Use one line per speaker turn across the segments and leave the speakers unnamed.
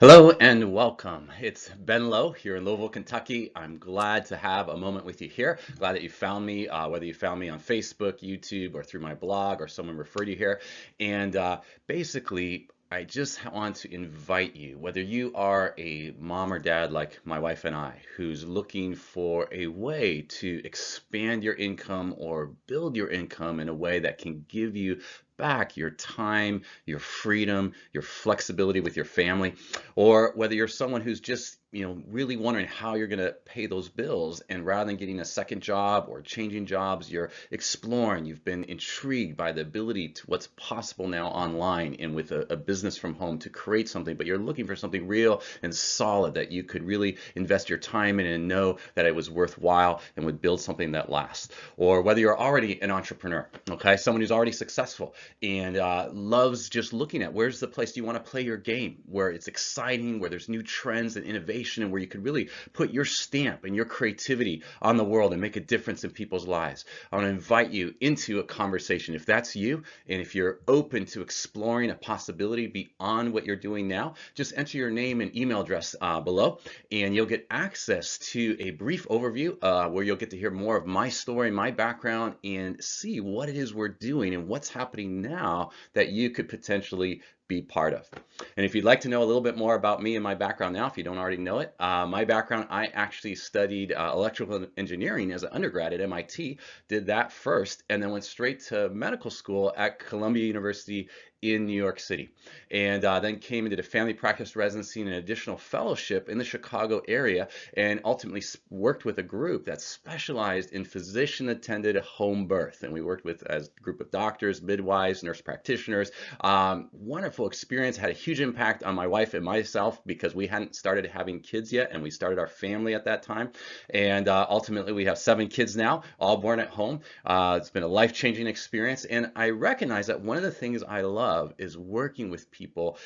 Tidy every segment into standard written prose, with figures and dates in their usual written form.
Hello and welcome. It's Ben Lowe here in Louisville, Kentucky. I'm glad to have a moment with you here. Glad that you found me, whether you found me on Facebook, YouTube, or through my blog, or someone referred you here. And basically, I just want to invite you, whether you are a mom or dad like my wife and I, who's looking for a way to expand your income or build your income in a way that can give you back your time, your freedom, your flexibility with your family, or whether you're someone who's just really wondering how you're going to pay those bills, and rather than getting a second job or changing jobs, you're exploring, you've been intrigued by the ability to what's possible now online and with a business from home to create something, but you're looking for something real and solid that you could really invest your time in and know that it was worthwhile and would build something that lasts. Or whether you're already an entrepreneur, okay, someone who's already successful and loves just looking at where's the place you want to play your game, where it's exciting, where there's new trends and innovation, and where you could really put your stamp and your creativity on the world and make a difference in people's lives. I want to invite you into a conversation. If that's you, and if you're open to exploring a possibility beyond what you're doing now, just enter your name and email address below, and you'll get access to a brief overview where you'll get to hear more of my story, my background, and see what it is we're doing and what's happening now that you could potentially be part of. And if you'd like to know a little bit more about me and my background now, if you don't already know it, my background, I actually studied electrical engineering as an undergrad at MIT, did that first, and then went straight to medical school at Columbia University in New York City, and then came and did a family practice residency and an additional fellowship in the Chicago area, and ultimately worked with a group that specialized in physician-attended home birth. And we worked with as a group of doctors, midwives, nurse practitioners. Wonderful experience, had a huge impact on my wife and myself because we hadn't started having kids yet, and we started our family at that time. And ultimately, we have 7 kids now, all born at home. It's been a life-changing experience, and I recognize that one of the things I love is working with people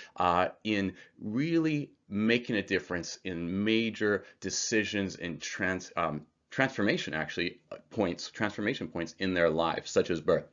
in really making a difference in major decisions and transformation points in their lives, such as birth.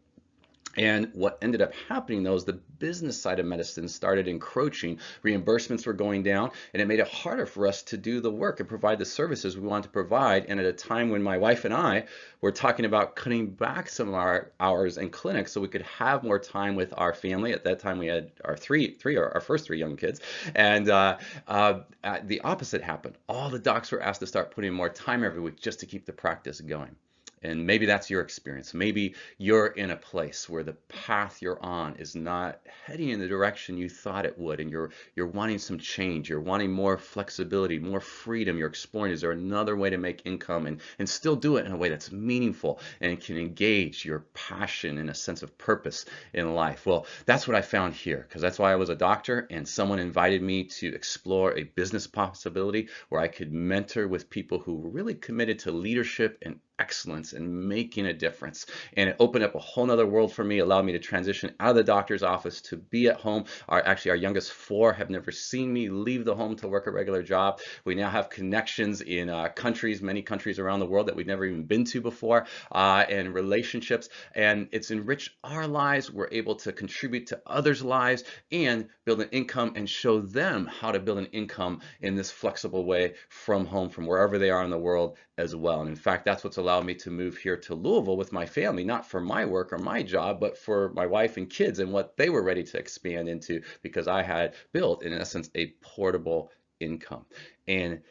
And what ended up happening though is the business side of medicine started encroaching. Reimbursements were going down, and it made it harder for us to do the work and provide the services we wanted to provide. And at a time when my wife and I were talking about cutting back some of our hours in clinics so we could have more time with our family. At that time, we had our our first 3 young kids, and the opposite happened. All the docs were asked to start putting more time every week just to keep the practice going. And maybe that's your experience. Maybe you're in a place where the path you're on is not heading in the direction you thought it would, and you're wanting some change. You're wanting more flexibility, more freedom. You're exploring, is there another way to make income and still do it in a way that's meaningful and can engage your passion and a sense of purpose in life? Well, that's what I found here, because that's why I was a doctor, and someone invited me to explore a business possibility where I could mentor with people who were really committed to leadership and excellence and making a difference. And it opened up a whole nother world for me, allowed me to transition out of the doctor's office to be at home. Our youngest 4 have never seen me leave the home to work a regular job. We now have connections in many countries around the world that we've never even been to before, and relationships. And it's enriched our lives. We're able to contribute to others' lives and build an income and show them how to build an income in this flexible way from home, from wherever they are in the world as well. And in fact, that's what's allowed me to move here to Louisville with my family, not for my work or my job, but for my wife and kids and what they were ready to expand into, because I had built, in essence, a portable income. And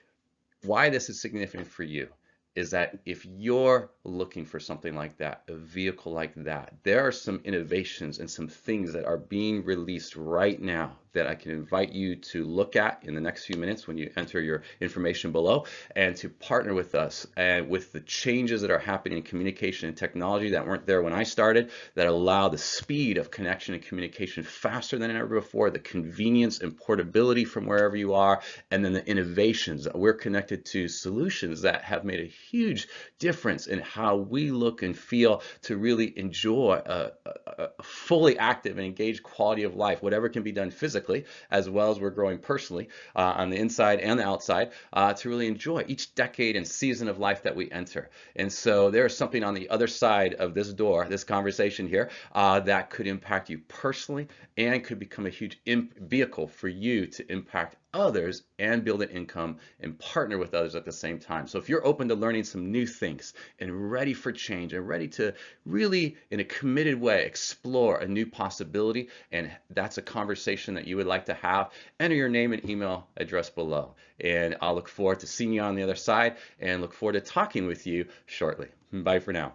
why this is significant for you is that if you're looking for something like that, a vehicle like that, there are some innovations and some things that are being released right now that I can invite you to look at in the next few minutes when you enter your information below, and to partner with us and with the changes that are happening in communication and technology that weren't there when I started, that allow the speed of connection and communication faster than ever before, the convenience and portability from wherever you are, and then the innovations. We're connected to solutions that have made a huge difference in how we look and feel to really enjoy a fully active and engaged quality of life, whatever can be done physically, as well as we're growing personally on the inside and the outside, to really enjoy each decade and season of life that we enter. And so there's something on the other side of this door, this conversation here, that could impact you personally and could become a huge vehicle for you to impact others and build an income and partner with others at the same time. So if you're open to learning some new things and ready for change and ready to really, in a committed way, explore a new possibility, and that's a conversation that you would like to have, enter your name and email address below. And I'll look forward to seeing you on the other side and look forward to talking with you shortly. Bye for now.